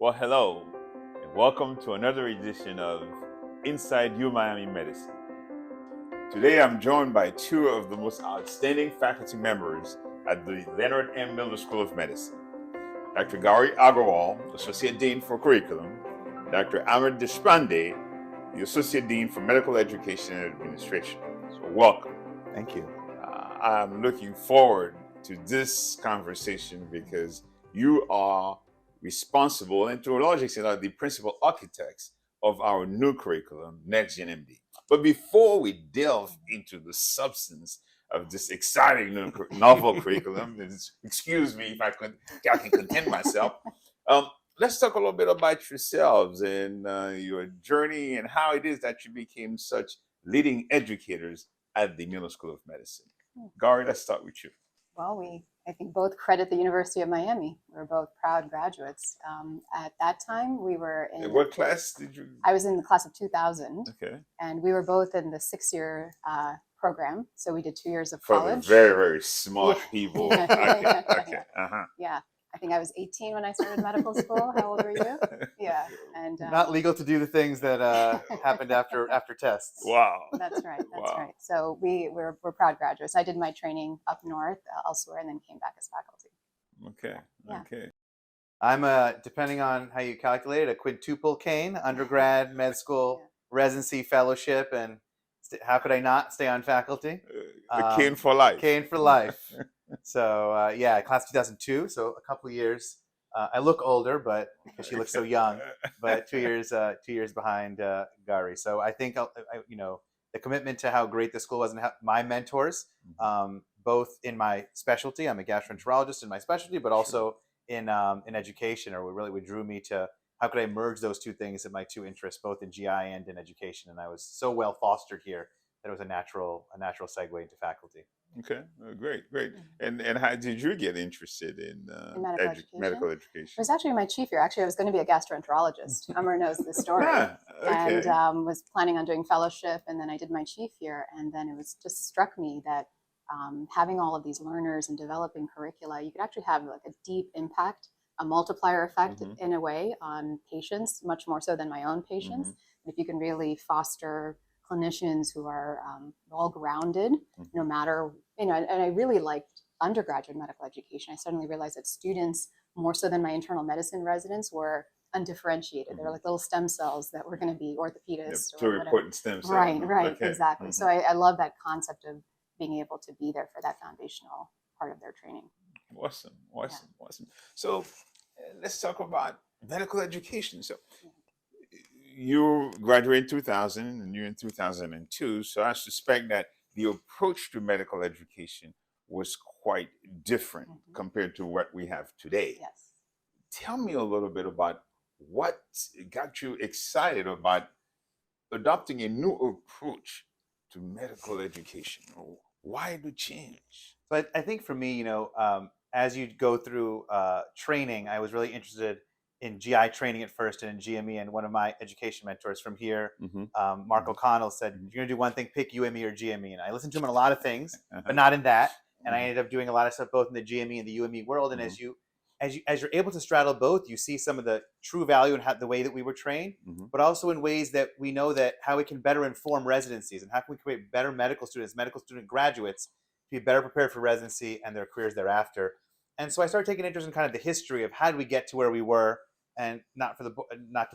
Well, hello, and welcome to another edition of Inside U Miami Medicine. Today I'm joined by two of the most outstanding faculty members at the Leonard M. Miller School of Medicine. Dr. Gauri Agarwal, Associate Dean for Curriculum, Dr. Amar Deshpande, the Associate Dean for Medical Education and Administration. So welcome. Thank you. I'm looking forward to this conversation because you are responsible and to a large extent are the principal architects of our new curriculum, NextGenMD. But before we delve into the substance of this exciting new novel curriculum, excuse me if I can contain myself, let's talk a little bit about yourselves and your journey and how it is that you became such leading educators at the Miller School of Medicine. Gauri, let's start with you. Well, I think both credit the University of Miami. We're both proud graduates. At that time, we were in... What class did you... I was in the class of 2000. Okay. And we were both in the 6-year program. So we did 2 years of college. For the very, very smart people. Okay. Uh-huh. Yeah. I think I was 18 when I started medical school. How old were you? Yeah. And not legal to do the things that happened after tests. Wow. That's right. That's right. So we're proud graduates. I did my training up north elsewhere and then came back as faculty. Okay. Yeah. Okay. I'm depending on how you calculate it, a quintuple cane, undergrad, med school, residency, fellowship, and how could I not stay on faculty? The cane for life. Cane for life. So yeah, class 2002. So a couple of years. I look older, but because she looks so young. But 2 years behind Gauri. So I think the commitment to how great the school was and how my mentors, both in my specialty. I'm a gastroenterologist in my specialty, but also in education, or what drew me to how could I merge those two things in my two interests, both in GI and in education. And I was so well fostered here that it was a natural segue into faculty. Okay, great. And how did you get interested in medical education? It was actually my chief year. Actually, I was going to be a gastroenterologist. Amar knows the story. Okay. And was planning on doing fellowship, and then I did my chief year, and then it was just struck me that having all of these learners and developing curricula, you could actually have like a deep impact, a multiplier effect in a way on patients, much more so than my own patients. And if you can really foster clinicians who are well-grounded, no matter, and I really liked undergraduate medical education. I suddenly realized that students, more so than my internal medicine residents, were undifferentiated. They're like little stem cells that were going to be orthopedists. Very important stem cells. Right, Okay. Exactly. So I love that concept of being able to be there for that foundational part of their training. Awesome. So let's talk about medical education. So you graduated in 2000 and you're in 2002. So I suspect that the approach to medical education was quite different compared to what we have today. Yes. Tell me a little bit about what got you excited about adopting a new approach to medical education. Why the change? But I think for me, as you go through training, I was really interested in GI training at first and in GME. And one of my education mentors from here, Mark O'Connell, said, "You're going to do one thing, pick UME or GME." And I listened to him on a lot of things, but not in that. And I ended up doing a lot of stuff both in the GME and the UME world. And as you're able to straddle both, you see some of the true value in the way that we were trained, but also in ways that we know that how we can better inform residencies and how can we create better medical student graduates to be better prepared for residency and their careers thereafter. And so I started taking interest in kind of the history of how did we get to where we were, and not to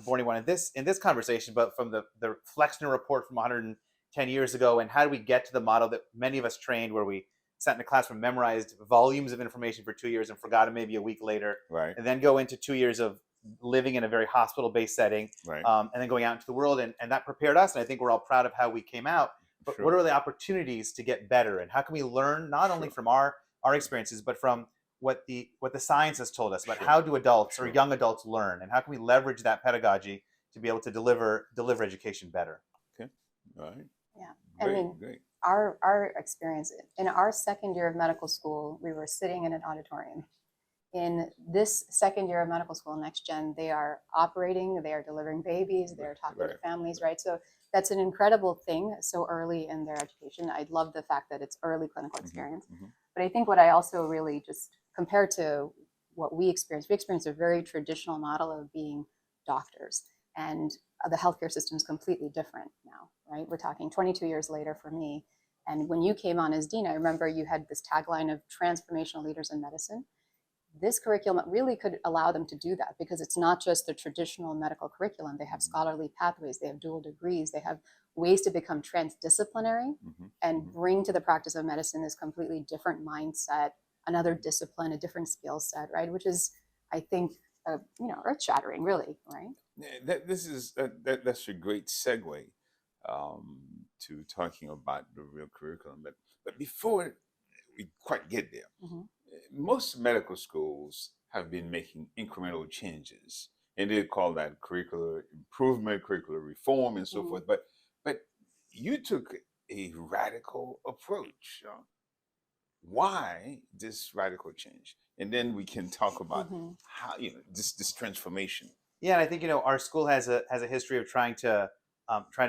bore anyone in this conversation, but from the Flexner report from 110 years ago, and how do we get to the model that many of us trained, where we sat in a classroom, memorized volumes of information for 2 years and forgot it maybe a week later, and then go into 2 years of living in a very hospital-based setting, and then going out into the world, and that prepared us. And I think we're all proud of how we came out. But what are the opportunities to get better, and how can we learn not only from our experiences, but from what the science has told us about how do adults or young adults learn, and how can we leverage that pedagogy to be able to deliver education better? Okay, all right. Yeah, Great. Our experience in our second year of medical school, we were sitting in an auditorium. In this second year of medical school, NextGen, they are operating, they are delivering babies, they're talking to families, right? So that's an incredible thing so early in their education. I love the fact that it's early clinical experience. But I think what I also really just compared to what we experience. We experience a very traditional model of being doctors, and the healthcare system is completely different now, right? We're talking 22 years later for me. And when you came on as dean, I remember you had this tagline of transformational leaders in medicine. This curriculum really could allow them to do that, because it's not just the traditional medical curriculum. They have scholarly pathways, they have dual degrees, they have ways to become transdisciplinary and bring to the practice of medicine this completely different mindset, another discipline, a different skill set, right? Which is, I think, earth shattering, really, right? That's a great segue to talking about the real curriculum. But before we quite get there, most medical schools have been making incremental changes, and they call that curricular improvement, curricular reform, and so forth. But you took a radical approach. Why this radical change? And then we can talk about how this transformation. Yeah, and I think our school has a history of trying to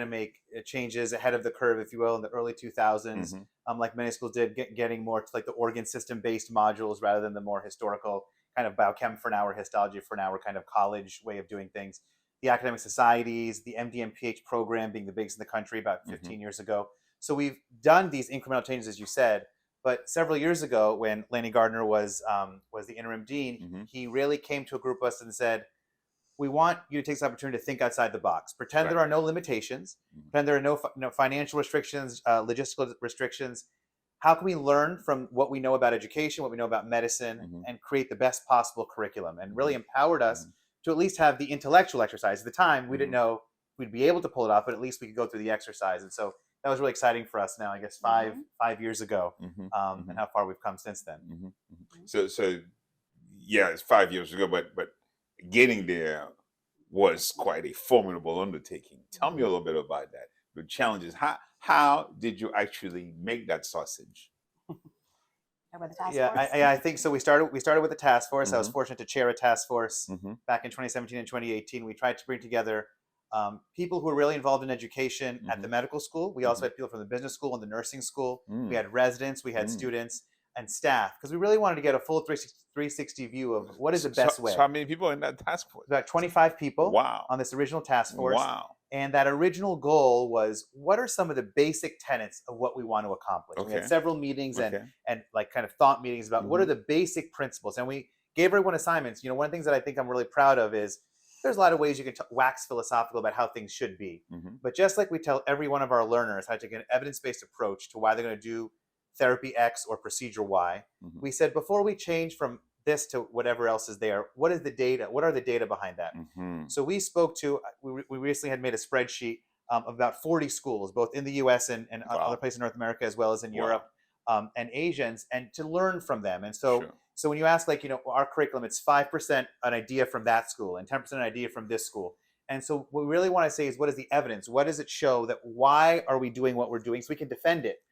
make changes ahead of the curve, if you will, in the early 2000s. Like many schools did, getting more to like the organ system based modules rather than the more historical kind of biochem for an hour, histology for an hour kind of college way of doing things. The academic societies, the MD and PH program being the biggest in the country about 15 years ago. So we've done these incremental changes, as you said. But several years ago, when Lanny Gardner was the interim dean, he really came to a group of us and said, we want you to take this opportunity to think outside the box. Pretend there are no limitations. Pretend there are no financial restrictions, logistical restrictions. How can we learn from what we know about education, what we know about medicine, and create the best possible curriculum? And really empowered us to at least have the intellectual exercise. At the time, we didn't know we'd be able to pull it off, but at least we could go through the exercise. And so that was really exciting for us now, I guess, five years ago, and how far we've come since then. So yeah, it's 5 years ago, but getting there was quite a formidable undertaking. Tell me a little bit about that. The challenges. How did you actually make that sausage? I think so. We started with a task force. I was fortunate to chair a task force back in 2017 and 2018. We tried to bring together people who were really involved in education at the medical school. We also had people from the business school and the nursing school. We had residents, we had students and staff, because we really wanted to get a full 360 view of what is the best way. So how many people in that task force? About 25 people on this original task force. And that original goal was, what are some of the basic tenets of what we want to accomplish? We had several meetings and like kind of thought meetings about what are the basic principles. And we gave everyone assignments. One of the things that I think I'm really proud of is there's a lot of ways you can wax philosophical about how things should be. But just like we tell every one of our learners how to take an evidence-based approach to why they're going to do therapy X or procedure Y, we said before we change from this to whatever else is there, what is the data? What are the data behind that? So we spoke to, we recently had made a spreadsheet of about 40 schools, both in the US and other places in North America, as well as in Europe and Asians, and to learn from them. And so when you ask, like, our curriculum, it's 5% an idea from that school and 10% an idea from this school. And so what we really want to say is, what is the evidence? What does it show that why are we doing what we're doing, so we can defend it?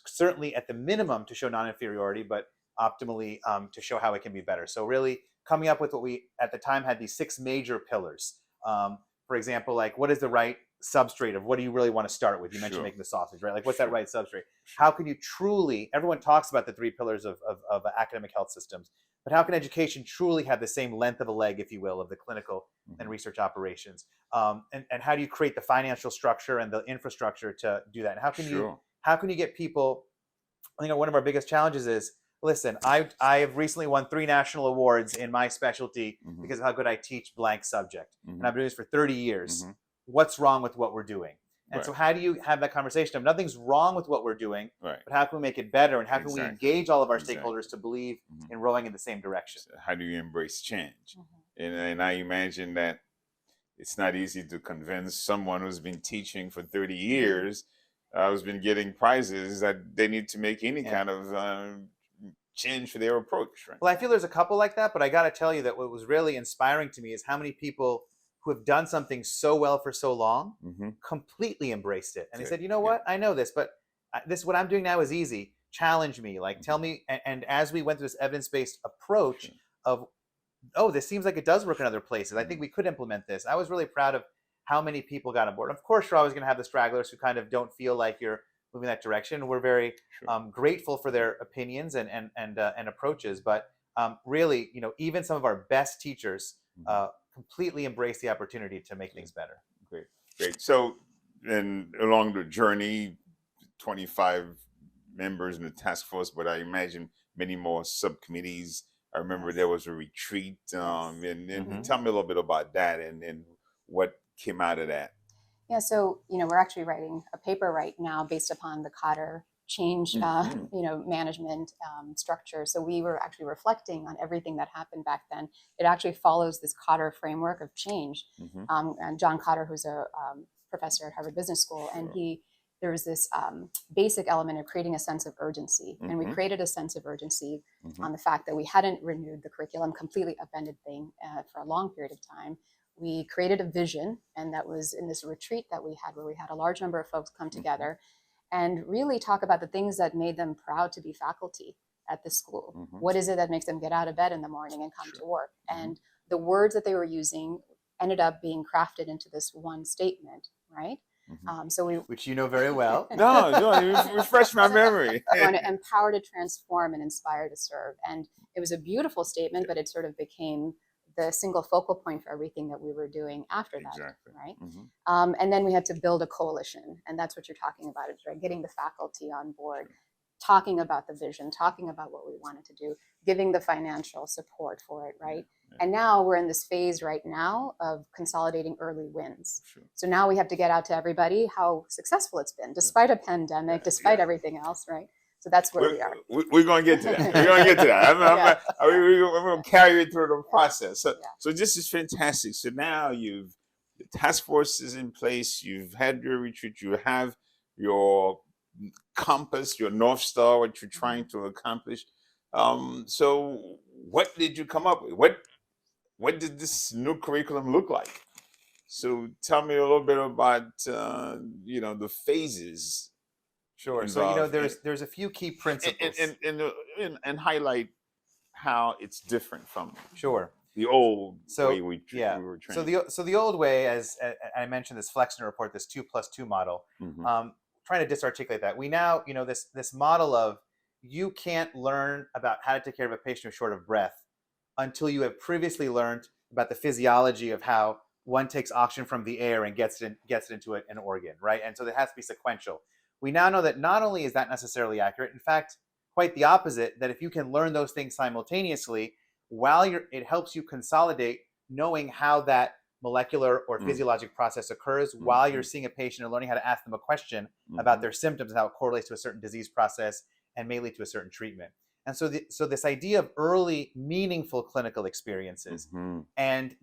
Certainly at the minimum to show non-inferiority, but optimally to show how it can be better. So really coming up with what we at the time had these 6 major pillars. For example, like, what is the right substrate of what do you really want to start with? You mentioned making the sausage, right? Like, what's that right substrate? How can you truly, everyone talks about the 3 pillars of academic health systems, but how can education truly have the same length of a leg, if you will, of the clinical and research operations? And how do you create the financial structure and the infrastructure to do that? And how can you get people? I think one of our biggest challenges is, listen, I have recently won 3 national awards in my specialty because of how good I teach blank subject. And I've been doing this for 30 years. What's wrong with what we're doing? And so how do you have that conversation of nothing's wrong with what we're doing, but how can we make it better? And how can we engage all of our stakeholders to believe in rowing in the same direction? So how do you embrace change? And I imagine that it's not easy to convince someone who's been teaching for 30 years, who's been getting prizes, that they need to make any kind of change for their approach, right? Well, I feel there's a couple like that, but I got to tell you that what was really inspiring to me is how many people who have done something so well for so long completely embraced it. And they said, you know what, I know this, but this, what I'm doing now is easy. Challenge me, like tell me. And as we went through this evidence-based approach of, oh, this seems like it does work in other places, I think we could implement this. I was really proud of how many people got on board. Of course, you're always going to have the stragglers who kind of don't feel like you're moving that direction. We're very grateful for their opinions and approaches, but really, even some of our best teachers completely embrace the opportunity to make things better. Great, great. So, and along the journey, 25 members in the task force, but I imagine many more subcommittees. I remember there was a retreat, and tell me a little bit about that and what came out of that. Yeah, so we're actually writing a paper right now based upon the Cotter change, management structure. So we were actually reflecting on everything that happened back then. It actually follows this Cotter framework of change. And John Cotter, who's a professor at Harvard Business School, and there was this basic element of creating a sense of urgency. And we created a sense of urgency on the fact that we hadn't renewed the curriculum, completely upended thing for a long period of time. We created a vision, and that was in this retreat that we had, where we had a large number of folks come together and really talk about the things that made them proud to be faculty at the school. What is it that makes them get out of bed in the morning and come to work? And the words that they were using ended up being crafted into this one statement, right? Which you know very well. No, you refresh my memory. We want to empower to transform and inspire to serve. And it was a beautiful statement, but it sort of became the single focal point for everything that we were doing after that, right? And then we had to build a coalition, and that's what you're talking about, is right, getting the faculty on board, talking about the vision, talking about what we wanted to do, giving the financial support for it, right? And now we're in this phase right now of consolidating early wins. So now we have to get out to everybody how successful it's been, despite a pandemic, despite everything else, right? So that's where we are. We're going to get to that. We're going to get to that. We're going to carry it through the process. So this is fantastic. So now the task force is in place. You've had your retreat. You have your compass, your North Star, what you're trying to accomplish. So what did you come up with? What did this new curriculum look like? So tell me a little bit about the phases. Sure. So there's a few key principles, and highlight how it's different from the old way we were trained. So the old way, as I mentioned, this Flexner report, this 2+2 model, trying to disarticulate that. We now this model of you can't learn about how to take care of a patient who's short of breath until you have previously learned about the physiology of how one takes oxygen from the air and gets it into an organ, right? And so it has to be sequential. We now know that not only is that necessarily accurate, in fact, quite the opposite, that if you can learn those things simultaneously, it helps you consolidate knowing how that molecular or physiologic process occurs while you're seeing a patient and learning how to ask them a question about their symptoms and how it correlates to a certain disease process and may lead to a certain treatment. And so this idea of early, meaningful clinical experiences and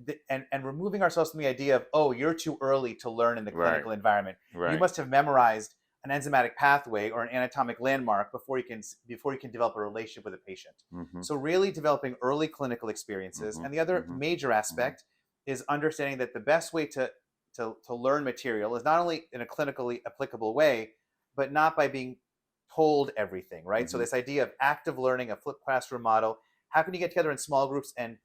removing ourselves from the idea of, oh, you're too early to learn in the clinical environment. You must have memorized an enzymatic pathway or an anatomic landmark before you can develop a relationship with a patient. So really developing early clinical experiences. And the other major aspect is understanding that the best way to learn material is not only in a clinically applicable way, but not by being told everything, right? So this idea of active learning, a flipped classroom model, how can you get together in small groups and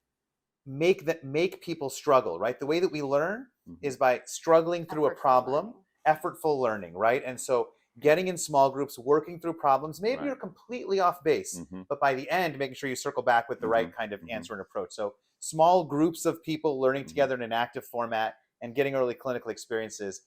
make people struggle, right? The way that we learn is by struggling through a problem, effortful learning, right? And so getting in small groups, working through problems, maybe you're completely off base, but by the end, making sure you circle back with the right kind of answer and approach. So small groups of people learning together in an active format and getting early clinical experiences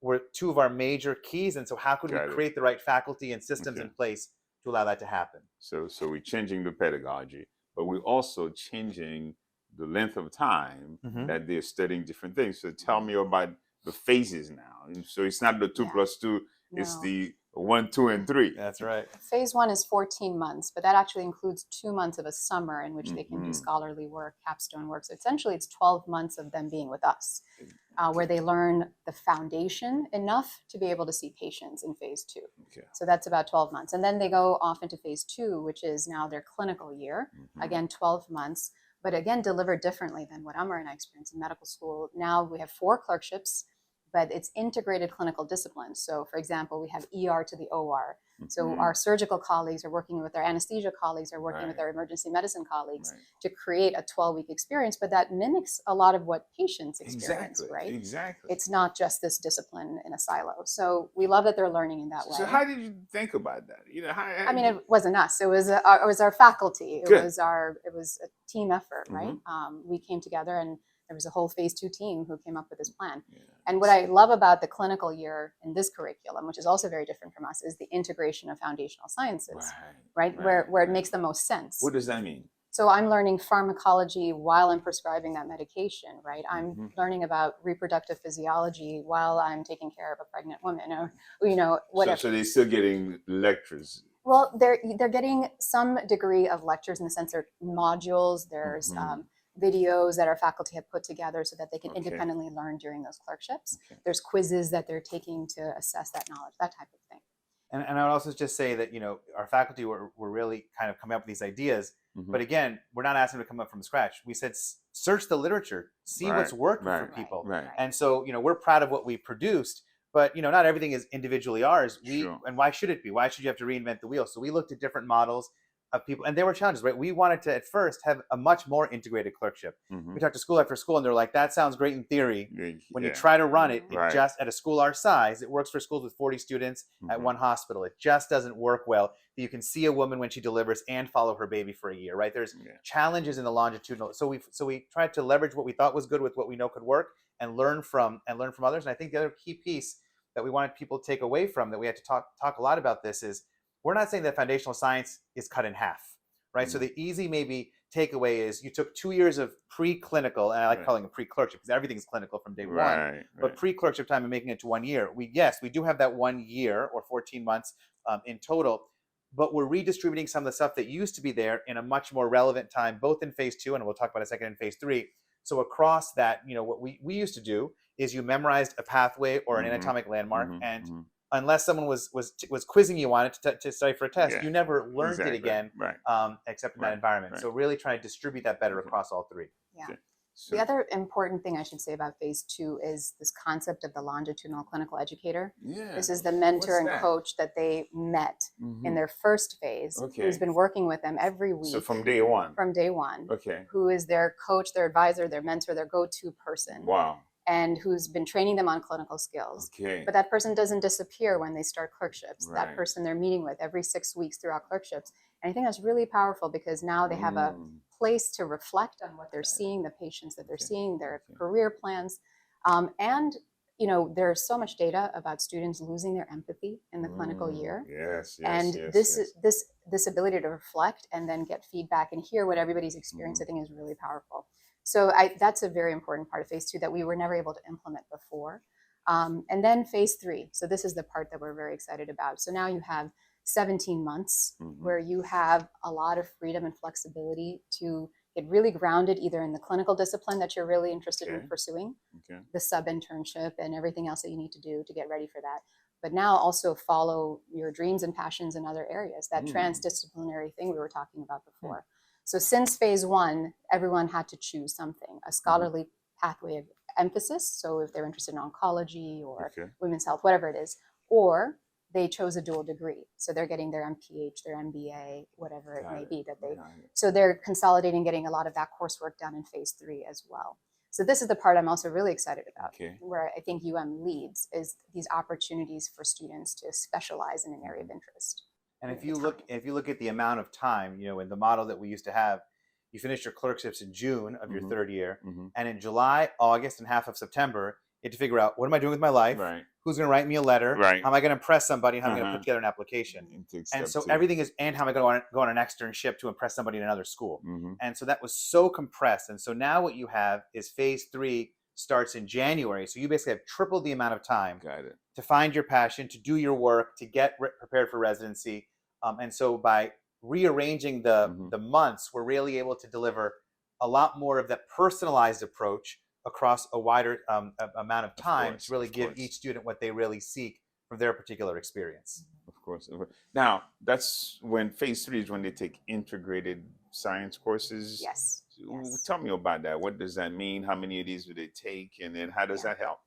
were two of our major keys. And so how could we create the right faculty and systems in place to allow that to happen? So we're changing the pedagogy, but we're also changing the length of time that they're studying different things. So tell me about the phases now. And so it's not the 2+2, it's the 1, 2, and 3. That's right. Phase 1 is 14 months, but that actually includes 2 months of a summer in which they can do scholarly work, capstone work. So essentially it's 12 months of them being with us, where they learn the foundation enough to be able to see patients in phase 2. So that's about 12 months. And then they go off into phase 2, which is now their clinical year. Again, 12 months, but again, delivered differently than what Amar and I experienced in medical school. Now we have 4 clerkships, but it's integrated clinical disciplines. So for example, we have ER to the OR. So Mhm. our surgical colleagues are working with our anesthesia colleagues, are working with Right. our emergency medicine colleagues Right. to create a 12-week experience, but that mimics a lot of what patients experience, Exactly. right? Exactly. It's not just this discipline in a silo. So we love that they're learning in that way. So how did you think about that? You know, I mean, it wasn't us. It was our faculty. It Good. was a team effort, right? We came together, and there was a whole phase 2 team who came up with this plan. Yeah. And what I love about the clinical year in this curriculum, which is also very different from us, is the integration of foundational sciences, right? Where it makes the most sense. What does that mean? So I'm learning pharmacology while I'm prescribing that medication, right? I'm learning about reproductive physiology while I'm taking care of a pregnant woman, or whatever. So they're still getting lectures. Well, they're getting some degree of lectures in the sense they're modules. There's videos that our faculty have put together so that they can independently learn during those clerkships. There's quizzes that they're taking to assess that knowledge, that type of thing. And I would also just say that, our faculty were really kind of coming up with these ideas. But again, we're not asking them to come up from scratch. We said, search the literature, see what's working for people. Right. And so, we're proud of what we produced, but, not everything is individually ours. And why should it be? Why should you have to reinvent the wheel? So we looked at different models of people, and there were challenges, right? We wanted to, at first, have a much more integrated clerkship. We talked to school after school, and they're like, that sounds great in theory. When you try to run it, it just, at a school our size, it works for schools with 40 students at one hospital. It just doesn't work well. You can see a woman when she delivers and follow her baby for a year, right? There's challenges in the longitudinal. So we tried to leverage what we thought was good with what we know could work, and learn from others. And I think the other key piece that we wanted people to take away from, that we had to talk a lot about this, is we're not saying that foundational science is cut in half, right? So the easy maybe takeaway is you took 2 years of preclinical, and I like calling it pre-clerkship because everything's clinical from day one, but pre-clerkship time and making it to 1 year. We do have that 1 year or 14 months in total, but we're redistributing some of the stuff that used to be there in a much more relevant time, both in phase 2, and we'll talk about a second in phase 3. So across that, what we used to do is you memorized a pathway or an anatomic landmark, and unless someone was quizzing you on it to study for a test, you never learned it again, except in that environment. So really try to distribute that better across all three. Yeah. The other important thing I should say about phase 2 is this concept of the longitudinal clinical educator. This is the mentor and coach that they met in their first phase, who's been working with them every week. So from day one. From day one. Who is their coach, their advisor, their mentor, their go-to person. Wow. And who's been training them on clinical skills. But that person doesn't disappear when they start clerkships. That person they're meeting with every 6 weeks throughout clerkships. And I think that's really powerful because now they have a place to reflect on what they're seeing, the patients that they're seeing, their career plans. And, there's so much data about students losing their empathy in the clinical year. This ability to reflect and then get feedback and hear what everybody's experienced, I think is really powerful. So that's a very important part of phase 2 that we were never able to implement before. And then phase 3. So this is the part that we're very excited about. So now you have 17 months where you have a lot of freedom and flexibility to get really grounded either in the clinical discipline that you're really interested in pursuing, the sub-internship and everything else that you need to do to get ready for that. But now also follow your dreams and passions in other areas, that transdisciplinary thing we were talking about before. So since phase 1, everyone had to choose something, a scholarly pathway of emphasis. So if they're interested in oncology or women's health, whatever it is, or they chose a dual degree. So they're getting their MPH, their MBA, whatever it may be that they, so they're consolidating, getting a lot of that coursework done in phase 3 as well. So this is the part I'm also really excited about, where I think leads, is these opportunities for students to specialize in an area of interest. And if you look at the amount of time, in the model that we used to have, you finish your clerkships in June of your third year, and in July, August, and half of September, you have to figure out, what am I doing with my life? Who's going to write me a letter? How am I going to impress somebody? How am I going to put together an application? And so everything is, and how am I going to go on an externship to impress somebody in another school? And so that was so compressed. And so now what you have is phase 3 starts in January. So you basically have tripled the amount of time to find your passion, to do your work, to get prepared for residency. And so by rearranging the months, we're really able to deliver a lot more of that personalized approach across a wider amount of time to really give each student what they really seek from their particular experience. Of course. Now, that's when phase 3 is when they take integrated science courses. Yes. Tell me about that. What does that mean? How many of these do they take? And then how does that help?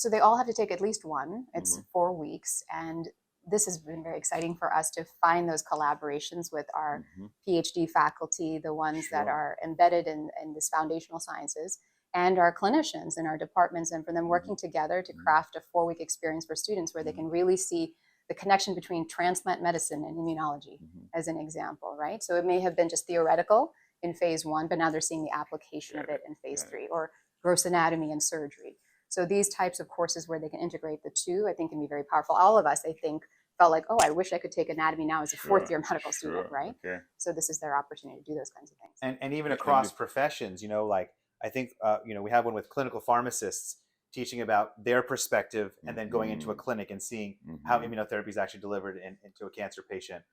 So they all have to take at least one. It's Mhm. 4 weeks. And this has been very exciting for us to find those collaborations with our Mhm. PhD faculty, the ones that Sure. are embedded in this foundational sciences, and our clinicians in our departments, and for them working together to Mhm. craft a 4-week experience for students where they can really see the connection between transplant medicine and immunology, Mhm. as an example, right? So it may have been just theoretical in phase 1, but now they're seeing the application of Got it in phase Got 3, or gross anatomy and surgery. So these types of courses where they can integrate the two, I think, can be very powerful. All of us, I think, felt like, oh, I wish I could take anatomy now as a Sure. 4th-year medical student, Sure. right? Okay. So this is their opportunity to do those kinds of things. And even And across professions, like I think we have one with clinical pharmacists teaching about their perspective, and then going into a clinic and seeing how immunotherapy is actually delivered into a cancer patient,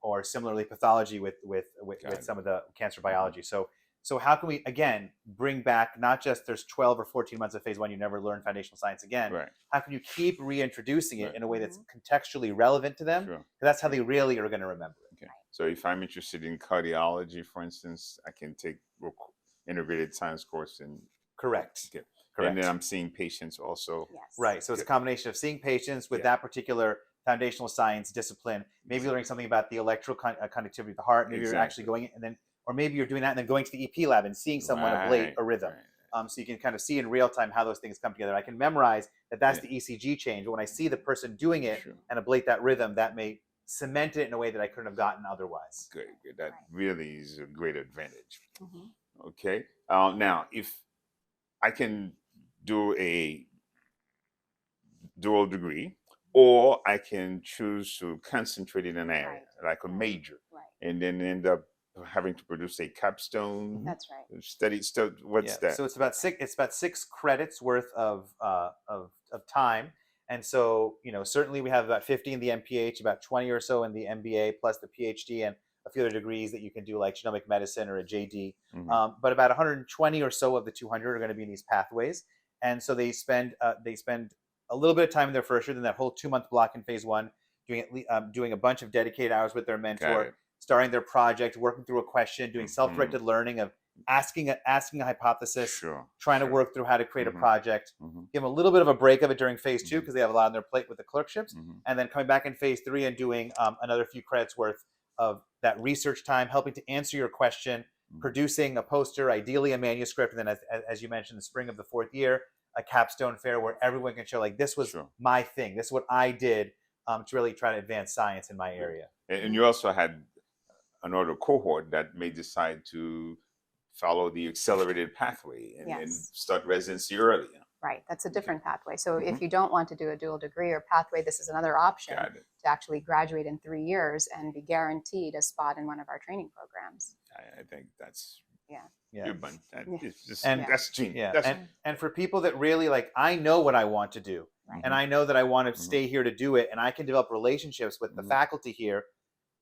or similarly pathology with some of the cancer biology. So how can we again bring back, not just there's 12 or 14 months of phase 1, you never learn foundational science again. Right. How can you keep reintroducing it Right. in a way that's contextually relevant to them? Sure. 'Cause that's how they really are going to remember it. Okay. So if I'm interested in cardiology, for instance, I can take integrated science course in. Correct. Okay. Correct. And then I'm seeing patients also. Yes. Right. So it's a combination of seeing patients with Yeah. that particular foundational science discipline, maybe learning something about the electrical conductivity of the heart, maybe you're actually going, and then, or maybe you're doing that and then going to the EP lab and seeing someone ablate a rhythm. Right. So you can kind of see in real time how those things come together. I can memorize that that's the ECG change, but when I see the person doing it Sure. and ablate that rhythm, that may cement it in a way that I couldn't have gotten otherwise. Good. That really is a great advantage. Mhm. Okay. Now, if I can do a dual degree, or I can choose to concentrate in an area, like a major, and then end up having to produce a capstone. That's right. Study. What's that? So it's about 6 credits worth of time. And so, certainly we have about 50 in the MPH, about 20 or so in the MBA, plus the PhD and a few other degrees that you can do, like genomic medicine or a JD. But about 120 or so of the 200 are going to be in these pathways. And so they spend a little bit of time in their first year, then that whole 2-month block in phase 1, doing a bunch of dedicated hours with their mentor, starting their project, working through a question, doing self-directed learning of asking a hypothesis, trying to work through how to create a project, give them a little bit of a break of it during phase 2 because they have a lot on their plate with the clerkships, and then coming back in phase 3 and doing another few credits worth of that research time, helping to answer your question, producing a poster, ideally a manuscript, and then as you mentioned, the spring of the 4th year, a capstone fair where everyone can show, like, this was my thing, this is what I did to really try to advance science in my area. And you also had another cohort that may decide to follow the accelerated pathway and start residency early. Right, that's a different pathway. So if you don't want to do a dual degree or pathway, this is another option to actually graduate in 3 years and be guaranteed a spot in one of our training programs. I think that's and that's genius. Yeah. And for people that really, like, I know what I want to do, and I know that I want to stay here to do it, and I can develop relationships with the faculty here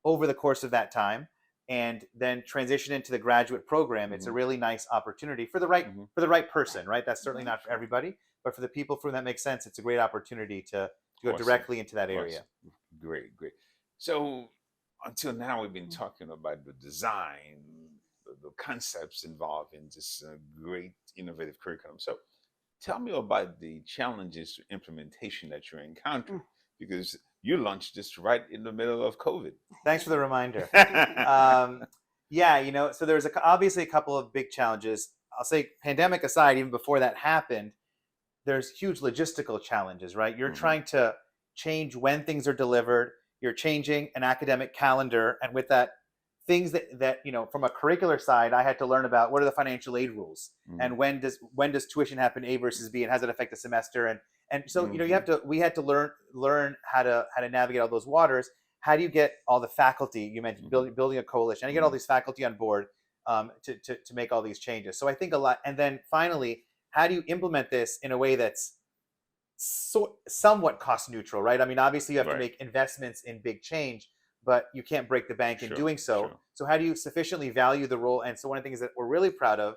over the course of that time, and then transition into the graduate program. It's a really nice opportunity for the right person, right? That's certainly not for everybody, but for the people for whom that makes sense, it's a great opportunity to go directly into that area. Great. So until now, we've been talking about the design, the concepts involved in this great innovative curriculum. So tell me about the challenges to implementation that you're encountering, because you launched this right in the middle of COVID. Thanks for the reminder. So there's obviously a couple of big challenges. I'll say, pandemic aside, even before that happened, there's huge logistical challenges, right? You're trying to change when things are delivered. You're changing an academic calendar, and with that, things that from a curricular side, I had to learn about what are the financial aid rules, and when does tuition happen A versus B, and how does it affect the semester, and so we had to learn how to navigate all those waters. How do you get all the faculty? You mentioned building a coalition. How do you get all these faculty on board to make all these changes? So I think a lot, and then finally, how do you implement this in a way that's somewhat cost neutral, right? I mean, obviously you have to make investments in big change, but you can't break the bank in doing so. So how do you sufficiently value the role? And so one of the things that we're really proud of,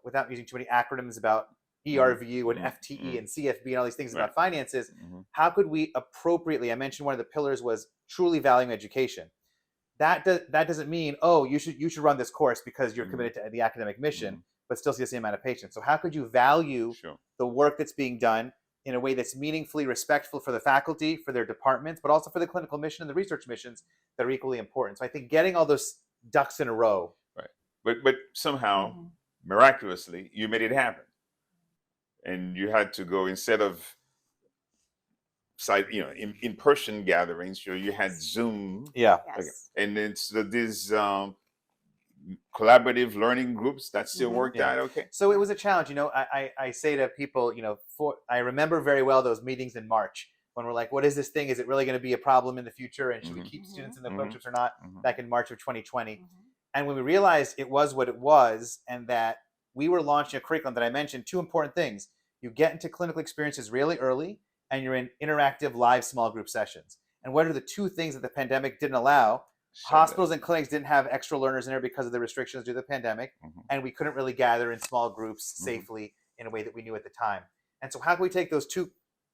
without using too many acronyms about ERVU and FTE and CFB and all these things about finances, how could we appropriately, I mentioned one of the pillars was truly valuing education. That doesn't mean, you should run this course because you're committed to the academic mission, but still see the same amount of patients. So how could you value the work that's being done, in a way that's meaningfully respectful for the faculty, for their departments, but also for the clinical mission and the research missions that are equally important. So I think getting all those ducks in a row. Right. But somehow, miraculously, you made it happen. And you had to go, instead of in-person gatherings, you had Zoom. Yeah. Yes. And then so these collaborative learning groups that still worked out okay. So it was a challenge. I say to people, I remember very well those meetings in March when we're like, what is this thing? Is it really going to be a problem in the future? And should we keep students in the clerkships or not? Back in March of 2020. And when we realized it was what it was, and that we were launching a curriculum that I mentioned, two important things. You get into clinical experiences really early, and you're in interactive live small group sessions. And what are the two things that the pandemic didn't allow? Hospitals and clinics didn't have extra learners in there because of the restrictions due to the pandemic, and we couldn't really gather in small groups safely in a way that we knew at the time. And so how can we take those two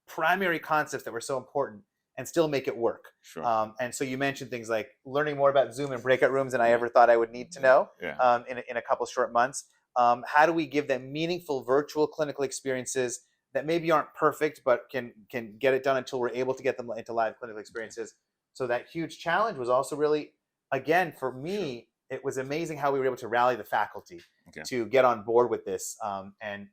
primary concepts that were so important and still make it work? Sure. And so you mentioned things like learning more about Zoom and breakout rooms than I ever thought I would need to know in a couple short months. How do we give them meaningful virtual clinical experiences that maybe aren't perfect, but can get it done until we're able to get them into live clinical experiences? So that huge challenge was also really, again, for me, it was amazing how we were able to rally the faculty to get on board with this and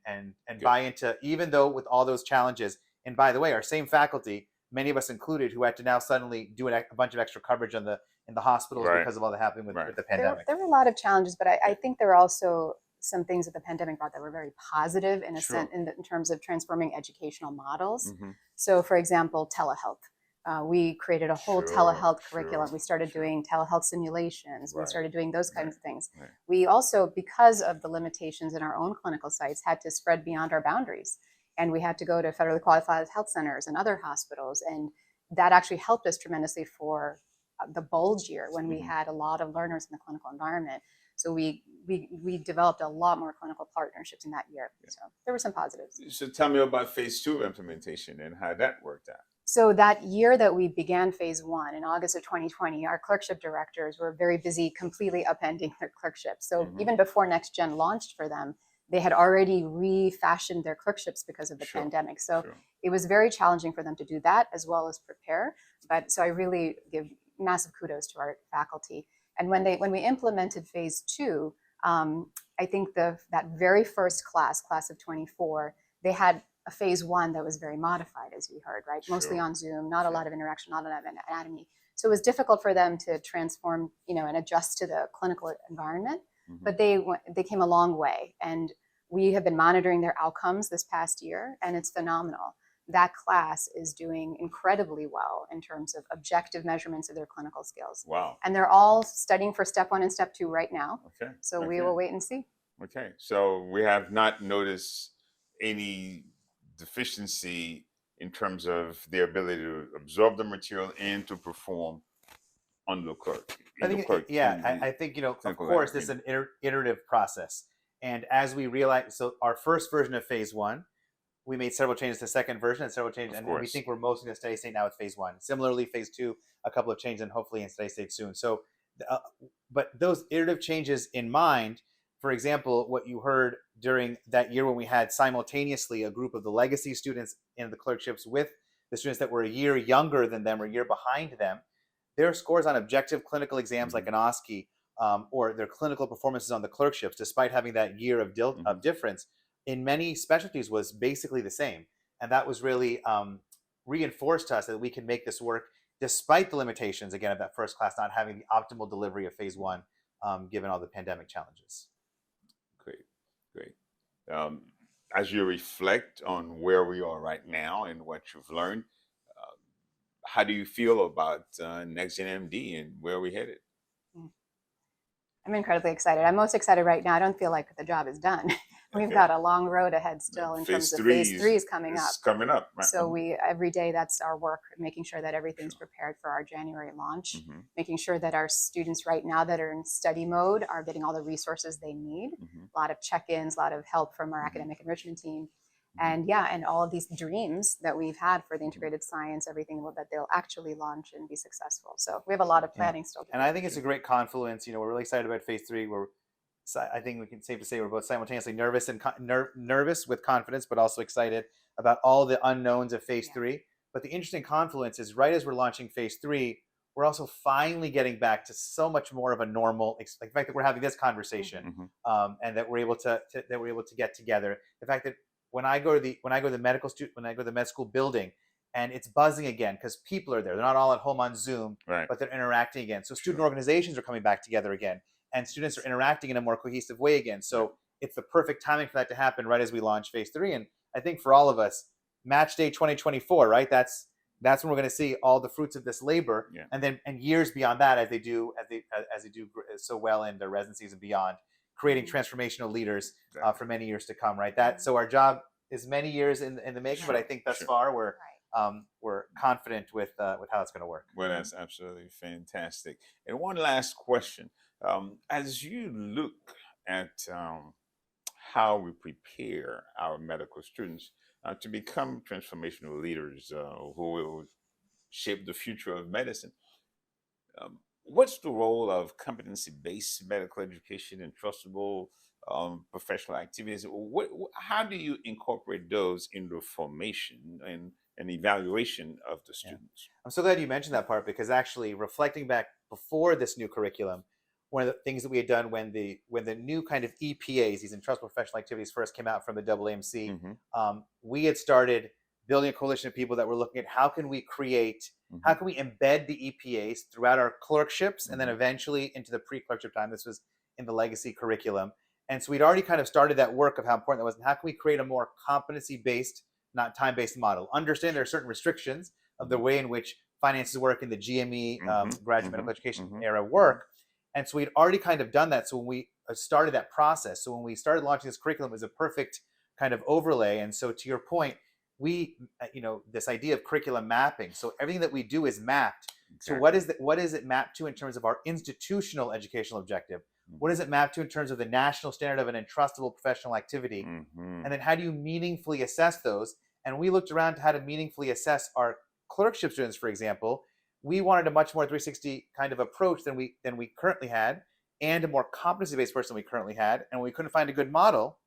buy into, even though with all those challenges. And by the way, our same faculty, many of us included, who had to now suddenly do a bunch of extra coverage in the hospitals because of all that happening with the pandemic. There were a lot of challenges, but I think there were also some things that the pandemic brought that were very positive in a sense, in terms of transforming educational models. So, for example, telehealth. We created a whole telehealth curriculum. We started doing telehealth simulations. We started doing those kinds of things. We also, because of the limitations in our own clinical sites, had to spread beyond our boundaries. And we had to go to federally qualified health centers and other hospitals. And that actually helped us tremendously for the bulge year when we had a lot of learners in the clinical environment. So we developed a lot more clinical partnerships in that year. So there were some positives. So tell me about phase 2 implementation and how that worked out. So that year that we began phase 1 in August of 2020, our clerkship directors were very busy completely upending their clerkships. So even before NextGen launched for them, they had already refashioned their clerkships because of the pandemic. So it was very challenging for them to do that as well as prepare. But so I really give massive kudos to our faculty. And when we implemented phase 2, I think that very first class of 24, they had a phase 1 that was very modified, as we heard, right? Mostly on Zoom, not a lot of interaction, not a lot of anatomy. So it was difficult for them to transform, and adjust to the clinical environment. But they came a long way, and we have been monitoring their outcomes this past year, and it's phenomenal. That class is doing incredibly well in terms of objective measurements of their clinical skills. Wow. And they're all studying for step 1 and step 2 right now. Okay. So we will wait and see. Okay. So we have not noticed any deficiency in terms of their ability to absorb the material and to perform on the clerk. I think, of course, this is an iterative process. And as we realize, so our first version of phase 1, we made several changes to the second version and several changes, and we think we're mostly in a steady state now with phase 1. Similarly, phase 2, a couple of changes, and hopefully in steady state soon. So, but those iterative changes in mind, for example, what you heard during that year when we had simultaneously a group of the legacy students in the clerkships with the students that were a year younger than them or a year behind them, their scores on objective clinical exams like an OSCE or their clinical performances on the clerkships, despite having that year of difference, in many specialties was basically the same. And that was really reinforced to us that we can make this work despite the limitations, again, of that first class not having the optimal delivery of phase 1, given all the pandemic challenges. Great. As you reflect on where we are right now and what you've learned, how do you feel about NextGenMD and where we're headed? I'm incredibly excited. I'm most excited right now. I don't feel like the job is done. We've got a long road ahead still in terms of phase 3 is coming up. Right? So every day, that's our work, making sure that everything's prepared for our January launch, making sure that our students right now that are in study mode are getting all the resources they need, a lot of check-ins, a lot of help from our academic enrichment team. And and all of these dreams that we've had for the integrated science, everything that they'll actually launch and be successful. So we have a lot of planning still to do. And I think it's a great confluence. We're really excited about phase 3. I think we can safe to say we're both simultaneously nervous with confidence, but also excited about all the unknowns of phase 3. But the interesting confluence is right as we're launching phase 3, we're also finally getting back to so much more of a normal, like the fact that we're having this conversation, and that we're able to get together. The fact that when I go to the med school building, and it's buzzing again because people are there. They're not all at home on Zoom, but they're interacting again. So student organizations are coming back together again, and students are interacting in a more cohesive way again. So it's the perfect timing for that to happen right as we launch phase 3. And I think for all of us, match day 2024, right? That's when we're going to see all the fruits of this labor, and years beyond that, as they do so well in their residencies and beyond, creating transformational leaders for many years to come, right? So our job is many years in the making, but I think thus far we're confident with how it's going to work. Well, that's absolutely fantastic. And one last question: as you look at how we prepare our medical students to become transformational leaders who will shape the future of medicine, what's the role of competency-based medical education and trustable professional activities? How do you incorporate those in the formation and evaluation of the students? I'm so glad you mentioned that part, because actually reflecting back before this new curriculum, one of the things that we had done when the new kind of EPAs, these entrustable professional activities, first came out from the AAMC, we had started building a coalition of people that were looking at how can we embed the EPAs throughout our clerkships, and then eventually into the pre-clerkship time. This was in the legacy curriculum. And so we'd already kind of started that work of how important that was, and how can we create a more competency-based, not time-based model. Understand there are certain restrictions of the way in which finances work in the GME, graduate medical education era work. And so we'd already kind of done that. So when we started that process, so when we started launching this curriculum, it was a perfect kind of overlay. And so to your point, we, this idea of curriculum mapping. So everything that we do is mapped. So what is it mapped to in terms of our institutional educational objective? What does it map to in terms of the national standard of an entrustable professional activity? And then how do you meaningfully assess those? And we looked around to how to meaningfully assess our clerkship students, for example. We wanted a much more 360 kind of approach than we currently had, and a more competency-based person than we currently had. And when we couldn't find a good model,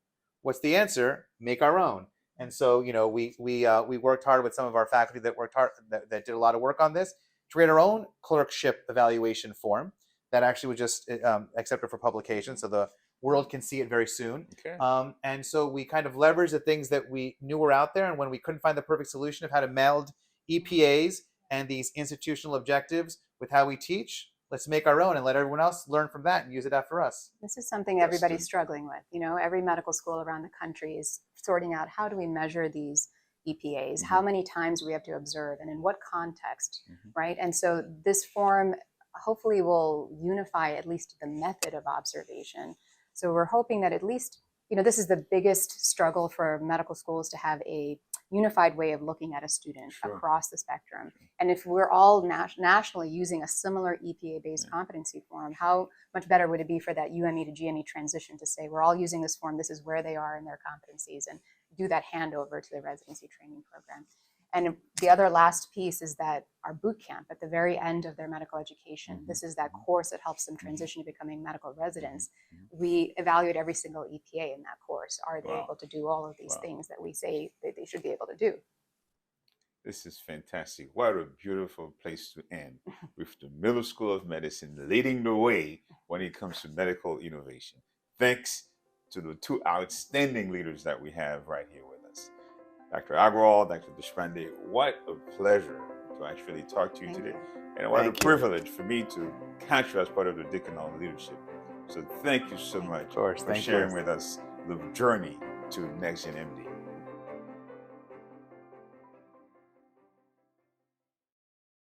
what's the answer? Make our own. And so, we worked hard with some of our faculty that did a lot of work on this to create our own clerkship evaluation form that actually was just accepted for publication, so the world can see it very soon. And so we kind of leveraged the things that we knew were out there, and when we couldn't find the perfect solution of how to meld EPAs and these institutional objectives with how we teach, let's make our own and let everyone else learn from that and use it after us. This is something everybody's struggling with. Every medical school around the country is sorting out, how do we measure these EPAs? How many times we have to observe, and in what context, right? And so this form hopefully will unify at least the method of observation. So we're hoping that at least, this is the biggest struggle for medical schools, to have a unified way of looking at a student across the spectrum. And if we're all nationally using a similar EPA-based competency form, how much better would it be for that UME to GME transition to say, we're all using this form, this is where they are in their competencies, and do that handover to the residency training program. And the other last piece is that our boot camp at the very end of their medical education, this is that course that helps them transition to becoming medical residents. We evaluate every single EPA in that course. Are they able to do all of these things that we say that they should be able to do? This is fantastic. What a beautiful place to end, with the Middle School of Medicine leading the way when it comes to medical innovation. Thanks to the two outstanding leaders that we have right here with us. Dr. Agarwal, Dr. Deshpande, what a pleasure to actually talk to you today. And what a privilege for me to catch you as part of the Deaconal leadership. So thank you so much for sharing with us the journey to NextGenMD.